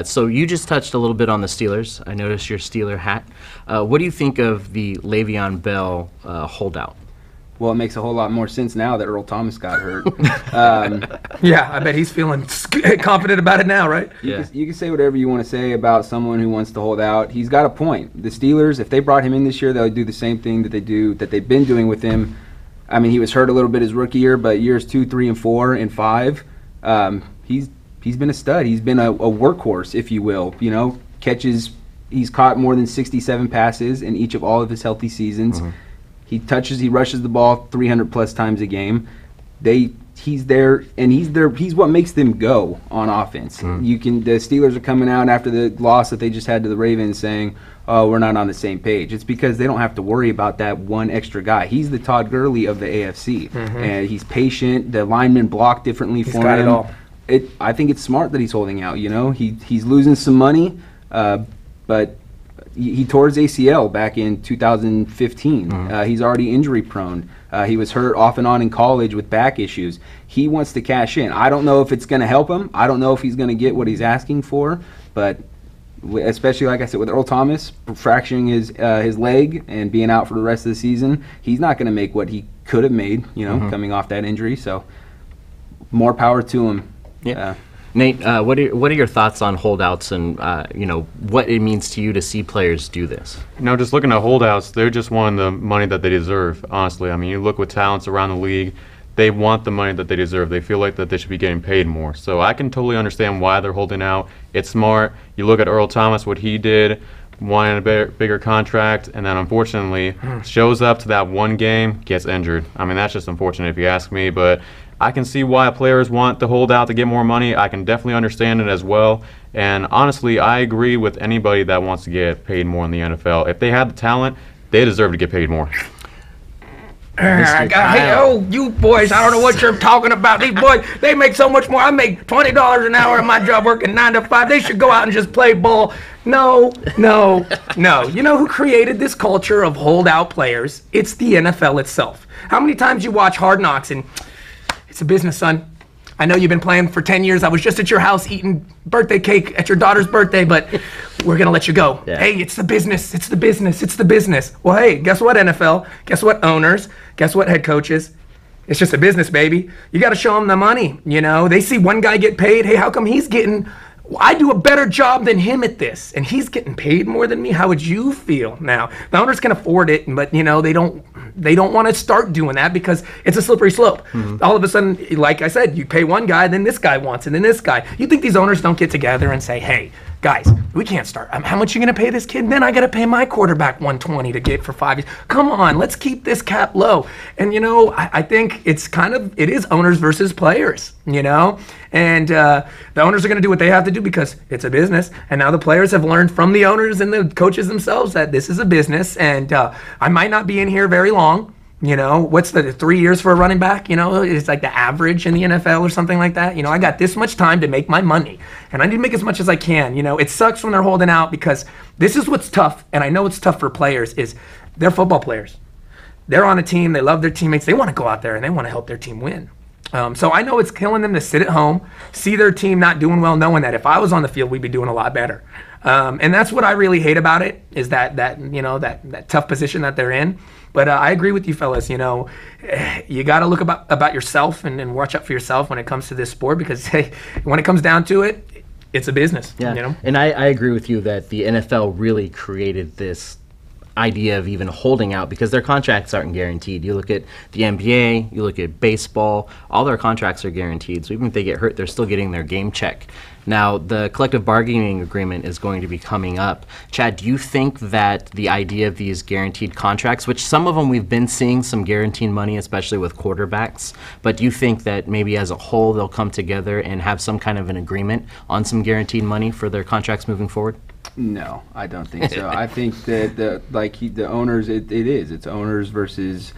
So you just touched a little bit on the Steelers. I noticed your Steeler hat. What do you think of the Le'Veon Bell holdout? Well, it makes a whole lot more sense now that Earl Thomas got hurt. Yeah, I bet he's feeling confident about it now, right? You can say whatever you want to say about someone who wants to hold out. He's got a point. The Steelers, if they brought him in this year, they would do the same thing that they've been doing with him. I mean, he was hurt a little bit his rookie year, but years 2, 3, and 4, and 5, he's been a stud. He's been a workhorse, if you will. Catches. He's caught more than 67 passes in each of all of his healthy seasons. Mm-hmm. He rushes the ball 300+ times a game. He's there, and he's what makes them go on offense. Mm-hmm. The Steelers are coming out after the loss that they just had to the Ravens saying, "Oh, we're not on the same page." It's because they don't have to worry about that one extra guy. He's the Todd Gurley of the AFC, and he's patient. The linemen block differently for him. Got it all. I think it's smart that he's holding out. He's losing some money, but he tore his ACL back in 2015. Mm-hmm. He's already injury prone. He was hurt off and on in college with back issues. He wants to cash in. I don't know if it's going to help him. I don't know if he's going to get what he's asking for, but especially, like I said, with Earl Thomas fracturing his leg and being out for the rest of the season, he's not going to make what he could have made, coming off that injury. So more power to him. Yeah. Nate, what are your thoughts on holdouts and what it means to you to see players do this? Just looking at holdouts, they're just wanting the money that they deserve. Honestly, I mean, you look with talents around the league, they want the money that they deserve. They feel like that they should be getting paid more. So I can totally understand why they're holding out. It's smart. You look at Earl Thomas, what he did, wanted a bigger contract, and then unfortunately shows up to that one game, gets injured. I mean, that's just unfortunate if you ask me, but I can see why players want to hold out to get more money. I can definitely understand it as well. And honestly, I agree with anybody that wants to get paid more in the NFL. If they have the talent, they deserve to get paid more. Hey, you boys, I don't know what you're talking about. These boys, they make so much more. I make $20 an hour in my job working 9 to 5. They should go out and just play ball. No. You know who created this culture of holdout players? It's the NFL itself. How many times you watch Hard Knocks and it's a business, son. I know you've been playing for 10 years. I was just at your house eating birthday cake at your daughter's birthday, but we're going to let you go. Yeah. Hey, it's the business. It's the business. It's the business. Well, hey, guess what, NFL? Guess what, owners? Guess what, head coaches? It's just a business, baby. You got to show them the money. They see one guy get paid. Hey, how come he's getting... I do a better job than him at this, and he's getting paid more than me. How would you feel? Now, the owners can afford it, but they don't want to start doing that because it's a slippery slope. Mm-hmm. All of a sudden, like I said, you pay one guy, then this guy wants it, and then this guy. You think these owners don't get together and say, hey, guys, we can't start. How much you going to pay this kid? Then I got to pay my quarterback $120 to get for 5 years. Come on, let's keep this cap low. And, I think it is owners versus players, And the owners are going to do what they have to do because it's a business. And now the players have learned from the owners and the coaches themselves that this is a business. And I might not be in here very long. What's the 3 years for a running back? It's like the average in the NFL or something like that. I got this much time to make my money, and I need to make as much as I can. It sucks when they're holding out because this is what's tough, and I know it's tough for players, is they're football players. They're on a team. They love their teammates. They want to go out there, and they want to help their team win. So I know it's killing them to sit at home, see their team not doing well, knowing that if I was on the field, we'd be doing a lot better. And that's what I really hate about it, is that tough position that they're in. But I agree with you fellas. You got to look about yourself and watch out for yourself when it comes to this sport, because hey, when it comes down to it, it's a business. Yeah. And I agree with you that the NFL really created this idea of even holding out, because their contracts aren't guaranteed. You look at the NBA, you look at baseball, all their contracts are guaranteed. So even if they get hurt, they're still getting their game check. Now, the collective bargaining agreement is going to be coming up. Chad, do you think that the idea of these guaranteed contracts, which some of them we've been seeing some guaranteed money, especially with quarterbacks, but do you think that maybe as a whole they'll come together and have some kind of an agreement on some guaranteed money for their contracts moving forward? No, I don't think so. I think that the owners, it's owners versus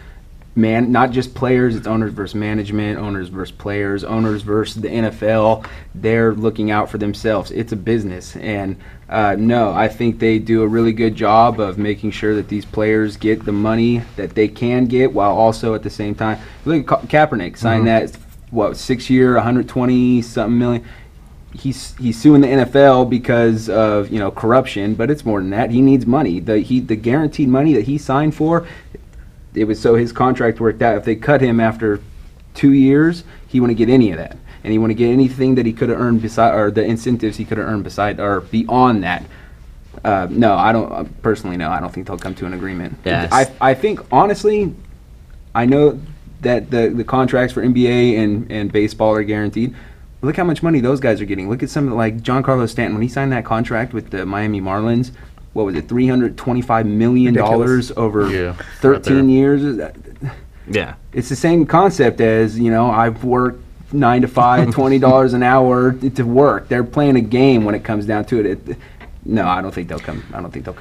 not just players. It's owners versus management, owners versus players, owners versus the NFL. They're looking out for themselves. It's a business, and no, I think they do a really good job of making sure that these players get the money that they can get, while also at the same time. Look at Kaepernick, signed that 6-year, 120 something million. He's suing the NFL because of corruption, but it's more than that. He needs money. The guaranteed money that he signed for, it was so his contract worked out. If they cut him after 2 years, he wouldn't get any of that, and he wouldn't get anything that he could have earned beside, or the incentives he could have earned beside or beyond that. No, I don't personally. No, I don't think they'll come to an agreement. Yes. I think honestly, I know that the contracts for NBA and baseball are guaranteed. Look how much money those guys are getting. Look at some of like Giancarlo Stanton, when he signed that contract with the Miami Marlins. What was it, $325 million over 13 years? Yeah. It's the same concept as, I've worked 9 to 5, $20 an hour to work. They're playing a game when it comes down to it. No, I don't think they'll come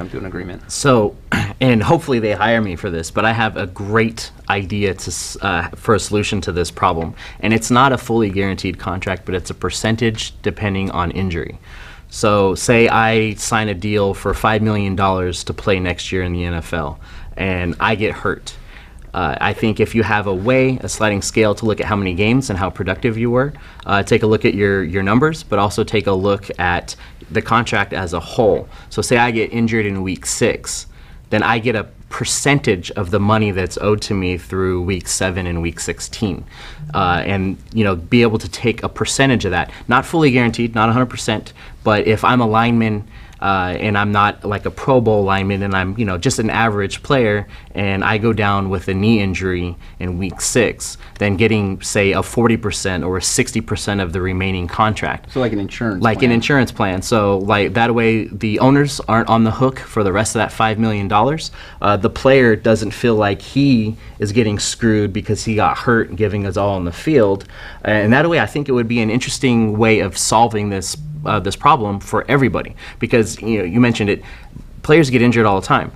to an agreement. So, and hopefully they hire me for this, but I have a great idea for a solution to this problem. And it's not a fully guaranteed contract, but it's a percentage depending on injury. So say I sign a deal for $5 million to play next year in the NFL, and I get hurt. I think if you have a sliding scale to look at how many games and how productive you were, take a look at your numbers, but also take a look at the contract as a whole. So say I get injured in week 6, then I get a percentage of the money that's owed to me through week 7 and week 16. And be able to take a percentage of that. Not fully guaranteed, not 100%, but if I'm a lineman and I'm not like a Pro Bowl lineman, and I'm just an average player, and I go down with a knee injury in week 6, then getting say a 40% or a 60% of the remaining contract. So like an insurance an insurance plan. So like that way the owners aren't on the hook for the rest of that $5 million. The player doesn't feel like he is getting screwed because he got hurt and giving us all on the field. And that way I think it would be an interesting way of solving this problem for everybody, because you mentioned it, players get injured all the time,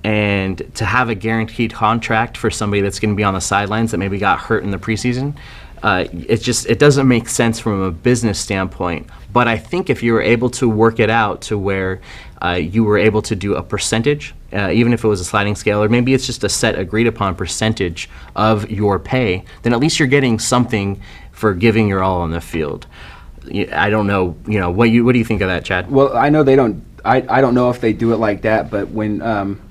and to have a guaranteed contract for somebody that's going to be on the sidelines that maybe got hurt in the preseason, it doesn't make sense from a business standpoint. But I think if you were able to work it out to where you were able to do a percentage, even if it was a sliding scale, or maybe it's just a set agreed upon percentage of your pay, then at least you're getting something for giving your all on the field. I don't know, what do you think of that, Chad? Well, I know they don't. I don't know if they do it like that, but when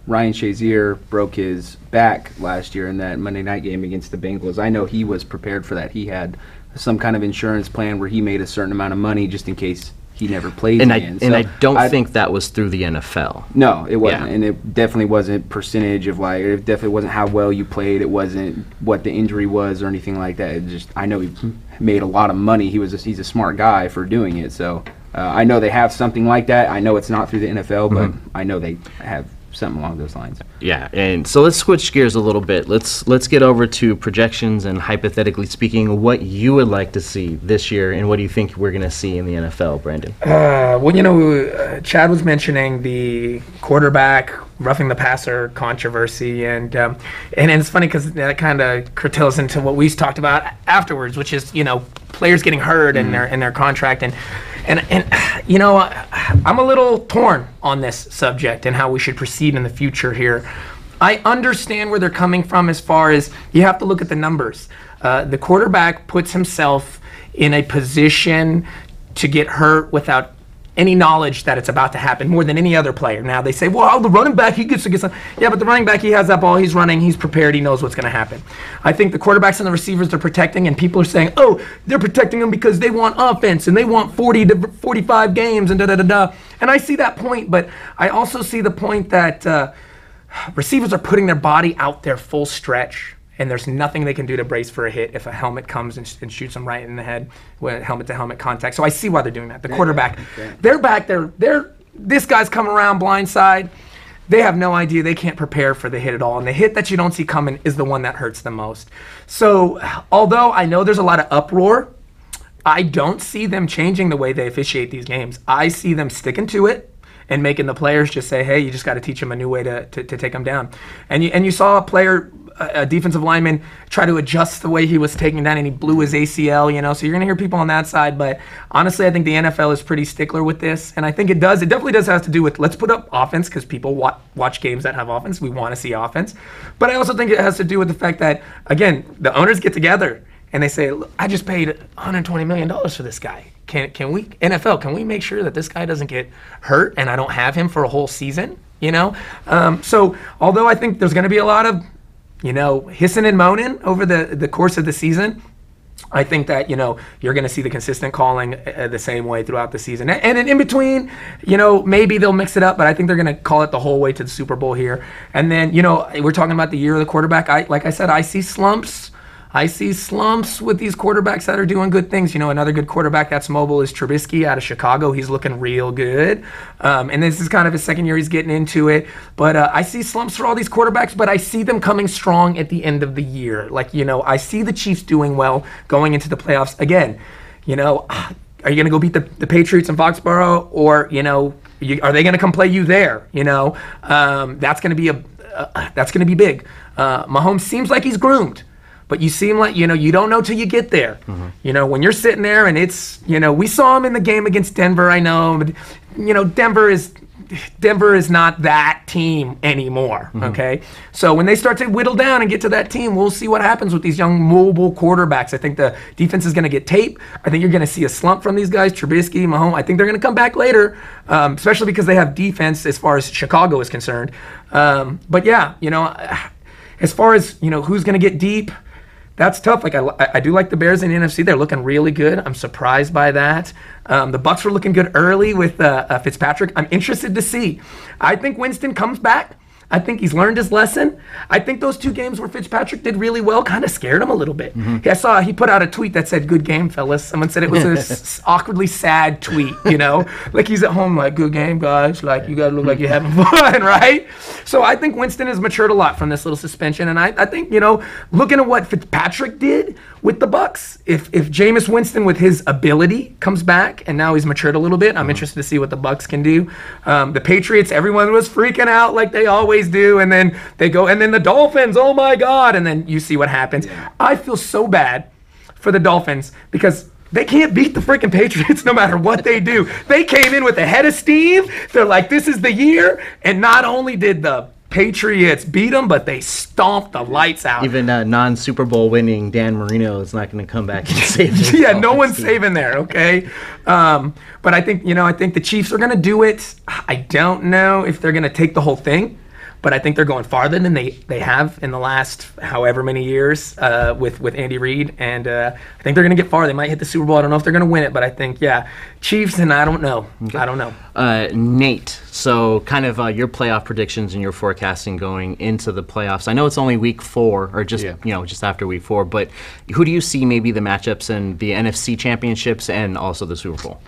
Ryan Shazier broke his back last year in that Monday night game against the Bengals, I know he was prepared for that. He had some kind of insurance plan where he made a certain amount of money just in case he never plays again. I don't think that was through the NFL. No, it wasn't. Yeah. And it definitely wasn't percentage of it definitely wasn't how well you played. It wasn't what the injury was or anything like that. It just, I know he made a lot of money. He's a smart guy for doing it. So I know they have something like that. I know it's not through the NFL, but I know they have something along those lines. Yeah, and so let's switch gears a little bit. Let's get over to projections and hypothetically speaking, what you would like to see this year, and what do you think we're going to see in the NFL, Brandon? Chad was mentioning the quarterback roughing the passer controversy, and it's funny because that kind of curtails into what we talked about afterwards, which is players getting hurt in their contract, and I'm a little torn on this subject and how we should proceed in the future here. I understand where they're coming from as far as you have to look at the numbers. The quarterback puts himself in a position to get hurt without any knowledge that it's about to happen more than any other player. Now they say, well, the running back, he gets to get some. Yeah, but the running back, he has that ball, he's running, he's prepared, he knows what's going to happen. I think the quarterbacks and the receivers they're protecting, and people are saying, oh, they're protecting them because they want offense and they want 40 to 45 games and da-da-da-da. And I see that point, but I also see the point that receivers are putting their body out there full stretch, and there's nothing they can do to brace for a hit if a helmet comes and shoots them right in the head with helmet-to-helmet contact. So I see why they're doing that. The quarterback, they're back there. This guy's coming around blindside. They have no idea. They can't prepare for the hit at all. And the hit that you don't see coming is the one that hurts the most. So although I know there's a lot of uproar, I don't see them changing the way they officiate these games. I see them sticking to it and making the players just say, hey, you just got to teach them a new way to take them down. And you saw a defensive lineman try to adjust the way he was taking down, and he blew his ACL, so you're going to hear people on that side. But honestly, I think the NFL is pretty stickler with this, and I think it definitely does have to do with, let's put up offense, because people watch games that have offense. We want to see offense. But I also think it has to do with the fact that, again, the owners get together and they say, look, I just paid $120 million for this guy. Can we, NFL, can we make sure that this guy doesn't get hurt and I don't have him for a whole season? So although I think there's going to be a lot of hissing and moaning over the course of the season, I think that, you're going to see the consistent calling the same way throughout the season. And in between, maybe they'll mix it up, but I think they're going to call it the whole way to the Super Bowl here. And then, we're talking about the year of the quarterback. Like I said, I see slumps. I see slumps with these quarterbacks that are doing good things. Another good quarterback that's mobile is Trubisky out of Chicago. He's looking real good. And this is kind of his second year he's getting into it. But I see slumps for all these quarterbacks, but I see them coming strong at the end of the year. I see the Chiefs doing well going into the playoffs. Again, are you going to go beat the Patriots in Foxborough, or, are they going to come play you there? That's going to be big. Mahomes seems like he's groomed. But you seem like, you don't know till you get there. Mm-hmm. When you're sitting there and it's, we saw him in the game against Denver, I know, but, Denver is not that team anymore, mm-hmm. Okay? So when they start to whittle down and get to that team, we'll see what happens with these young mobile quarterbacks. I think the defense is going to get tape. I think you're going to see a slump from these guys, Trubisky, Mahomes. I think they're going to come back later, especially because they have defense as far as Chicago is concerned. But yeah, as far as, who's going to get deep, that's tough. I do like the Bears in the NFC. They're looking really good. I'm surprised by that. The Bucs were looking good early with Fitzpatrick. I'm interested to see. I think Winston comes back. I think he's learned his lesson. I think those two games where Fitzpatrick did really well kind of scared him a little bit. Mm-hmm. I saw he put out a tweet that said, good game, fellas. Someone said it was an awkwardly sad tweet, like he's at home like, good game, guys. Like, you guys look like you're having fun, right? So I think Winston has matured a lot from this little suspension. And I think, looking at what Fitzpatrick did with the Bucs, if Jameis Winston with his ability comes back and now he's matured a little bit, I'm interested to see what the Bucs can do. The Patriots, everyone was freaking out like they always do, and then they go, and then the Dolphins, oh my God, and then you see what happens. Yeah. I feel so bad for the Dolphins because they can't beat the freaking Patriots no matter what they do. They came in with a head of steam. They're like, this is the year, and not only did the Patriots beat them, but they stomped the lights out. Even non-Super Bowl winning Dan Marino is not going to come back and save them. Yeah, no one's saving there, okay? But I think, I think the Chiefs are going to do it. I don't know if they're going to take the whole thing, but I think they're going farther than they have in the last however many years with Andy Reid, and I think they're going to get far. They might hit the Super Bowl. I don't know if they're going to win it, but I think, yeah, Chiefs, and I don't know. Okay. I don't know. Nate, so kind of your playoff predictions and your forecasting going into the playoffs. I know it's only week 4, or just just after week 4, but who do you see maybe the matchups in the NFC championships and also the Super Bowl?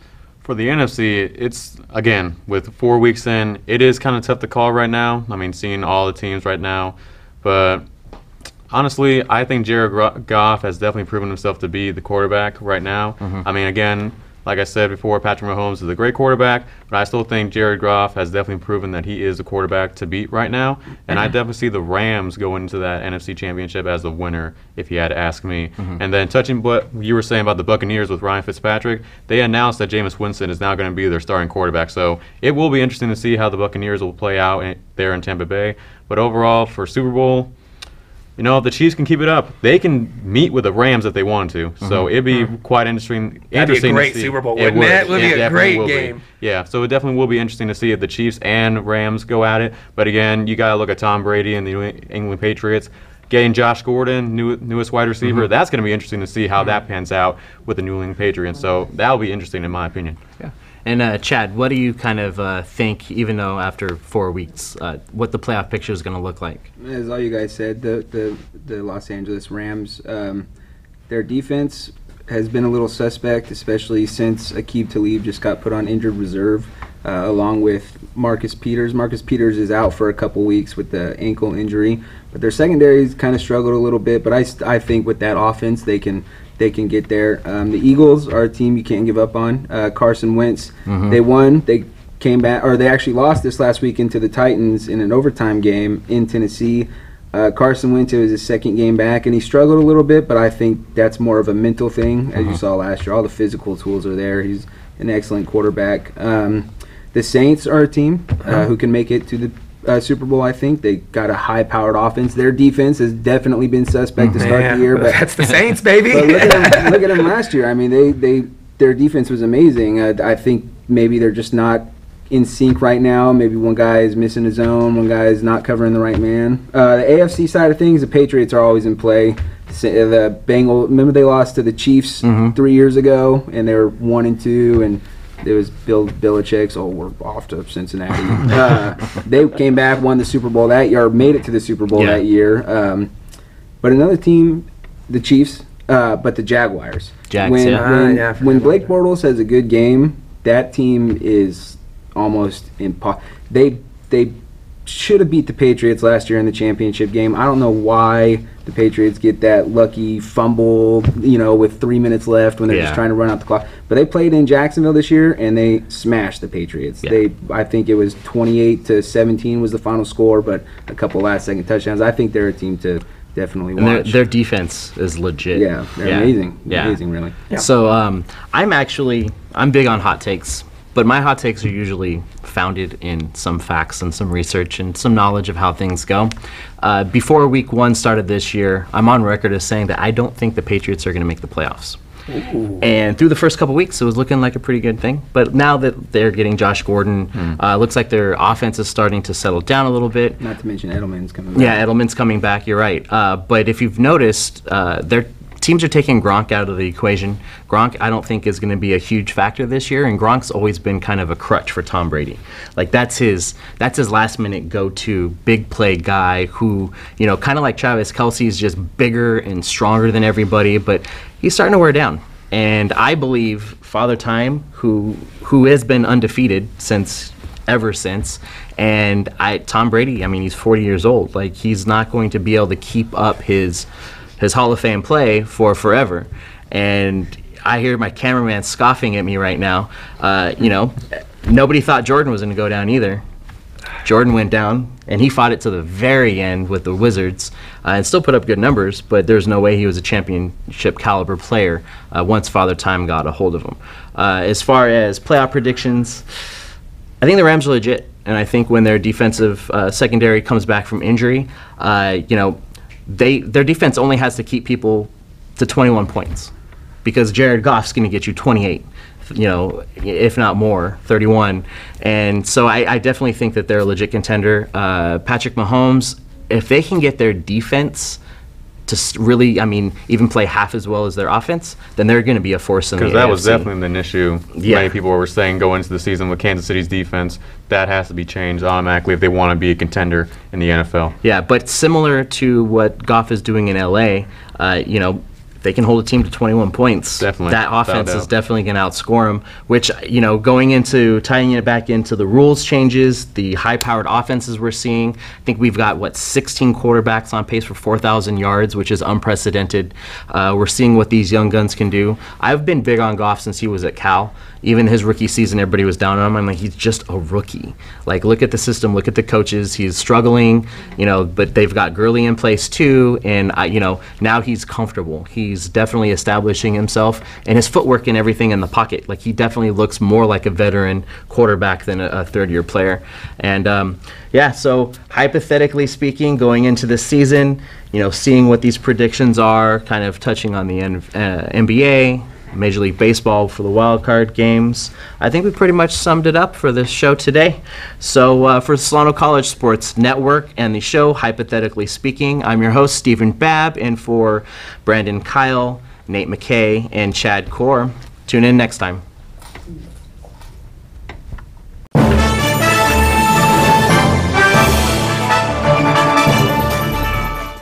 For the NFC, it's, again, with 4 weeks in, it is kind of tough to call right now. I mean, seeing all the teams right now. But honestly, I think Jared Goff has definitely proven himself to be the quarterback right now. Mm-hmm. I mean, again, like I said before, Patrick Mahomes is a great quarterback, but I still think Jared Goff has definitely proven that he is the quarterback to beat right now. And I definitely see the Rams going into that NFC Championship as the winner, if you had to ask me. Mm-hmm. And then touching what you were saying about the Buccaneers with Ryan Fitzpatrick, they announced that Jameis Winston is now going to be their starting quarterback. So it will be interesting to see how the Buccaneers will play out there in Tampa Bay. But overall, for Super Bowl, you know, if the Chiefs can keep it up, they can meet with the Rams if they want to. So it'd be quite interesting. That'd be a great to see. Super Bowl, wouldn't it? It would be a great game. Yeah, so it definitely will be interesting to see if the Chiefs and Rams go at it. But again, you got to look at Tom Brady and the New England Patriots. Getting Josh Gordon, newest wide receiver, that's going to be interesting to see how that pans out with the New England Patriots. So that'll be interesting in my opinion. Yeah. And Chad, what do you kind of think, even though after 4 weeks, what the playoff picture is going to look like? As all you guys said, the Los Angeles Rams, their defense has been a little suspect, especially since Aqib Talib just got put on injured reserve, along with Marcus Peters. Marcus Peters is out for a couple weeks with the ankle injury, but their secondary's kind of struggled a little bit. But I think with that offense, they can get there. The Eagles are a team you can't give up on. Carson Wentz, they won. They came back, or they actually lost this last weekend to the Titans in an overtime game in Tennessee. Carson Wentz, it was his second game back, and he struggled a little bit, but I think that's more of a mental thing, as you saw last year. All the physical tools are there. He's an excellent quarterback. The Saints are a team who can make it to the Super Bowl, I think. They got a high-powered offense. Their defense has definitely been suspect to start the year. But that's the Saints, baby. But look at them last year. I mean, their defense was amazing. I think maybe they're just not in sync right now. Maybe one guy is missing his zone, one guy is not covering the right man. The AFC side of things, the Patriots are always in play. The Bengals, remember they lost to the Chiefs 3 years ago, and they were 1-2, and it was Bill Belichick's, we're off to Cincinnati. They came back, won the Super Bowl that year, or made it to the Super Bowl that year. But another team, the Chiefs, but the Jaguars. When Blake Bortles has a good game, that team is almost impossible. They should have beat the Patriots last year in the championship game. I don't know why the Patriots get that lucky fumble, with 3 minutes left when they're just trying to run out the clock. But they played in Jacksonville this year, and they smashed the Patriots. I think it was 28-17 was the final score, but a couple last-second touchdowns. I think they're a team to definitely watch. And their defense is legit. Yeah, they're amazing. Amazing, really. Yeah. So I'm big on hot takes. But my hot takes are usually founded in some facts and some research and some knowledge of how things go. Before Week 1 started this year, I'm on record as saying that I don't think the Patriots are going to make the playoffs. Ooh. And through the first couple weeks, it was looking like a pretty good thing. But now that they're getting Josh Gordon, looks like their offense is starting to settle down a little bit. Not to mention Edelman's coming back. Yeah, Edelman's coming back, you're right. But if you've noticed, their teams are taking Gronk out of the equation. Gronk, I don't think, is going to be a huge factor this year, and Gronk's always been kind of a crutch for Tom Brady. Like that's his last-minute go-to big play guy who, kind of like Travis Kelce, is just bigger and stronger than everybody, but he's starting to wear down. And I believe Father Time, who has been undefeated ever since, and Tom Brady, I mean, he's 40 years old. Like he's not going to be able to keep up his Hall of Fame play for forever. And I hear my cameraman scoffing at me right now. Nobody thought Jordan was going to go down either. Jordan went down, and he fought it to the very end with the Wizards and still put up good numbers, but there's no way he was a championship caliber player once Father Time got a hold of him. As far as playoff predictions, I think the Rams are legit, and I think when their defensive secondary comes back from injury, their defense only has to keep people to 21 points because Jared Goff's going to get you 28, if not more, 31. And so I definitely think that they're a legit contender. Patrick Mahomes, if they can get their defense to really, even play half as well as their offense, then they're going to be a force in the AFC. Because that was definitely an issue. Yeah. Many people were saying going into the season with Kansas City's defense, that has to be changed automatically if they want to be a contender in the NFL. Yeah, but similar to what Goff is doing in LA, they can hold a team to 21 points. Definitely. That offense is definitely going to outscore them, which, tying it back into the rules changes, the high-powered offenses we're seeing. I think we've got, 16 quarterbacks on pace for 4,000 yards, which is unprecedented. We're seeing what these young guns can do. I've been big on Goff since he was at Cal. Even his rookie season, everybody was down on him. I'm like, he's just a rookie. Like, look at the system, look at the coaches. He's struggling, but they've got Gurley in place too, and now he's comfortable. he's definitely establishing himself, and his footwork and everything in the pocket. Like, he definitely looks more like a veteran quarterback than a third-year player. And yeah, so hypothetically speaking, going into this season, seeing what these predictions are, kind of touching on the NBA, Major League Baseball for the wild card games, I think we pretty much summed it up for this show today. So for Solano College Sports Network and the show Hypothetically Speaking, I'm your host, Stephen Babb, and for Brandon Kyle, Nate Macay, and Chad Core, tune in next time.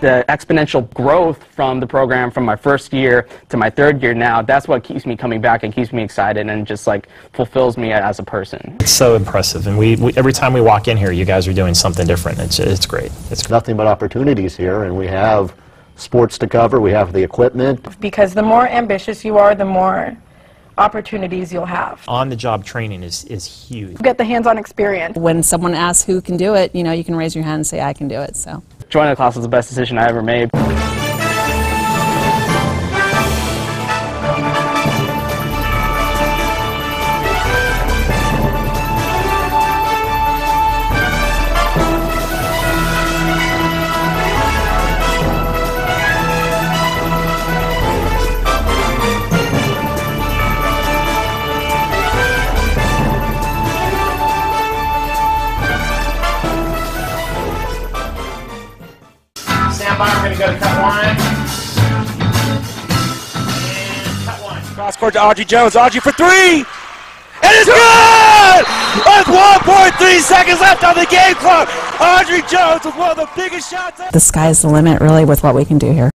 The exponential growth from the program from my first year to my third year now, that's what keeps me coming back and keeps me excited and just like fulfills me as a person. It's so impressive, and we every time we walk in here, you guys are doing something different. It's great. It's nothing but opportunities here, and we have sports to cover, we have the equipment. Because the more ambitious you are, the more opportunities you'll have. On-the-job training is huge. Get the hands-on experience. When someone asks who can do it, you can raise your hand and say, I can do it. So joining the class was the best decision I ever made. We're going to go to cut one. And cut one. Cross court to Audrey Jones. Audrey for three. And it's good! With 1.3 seconds left on the game clock. Audrey Jones with one of the biggest shots. the sky's the limit, really, with what we can do here.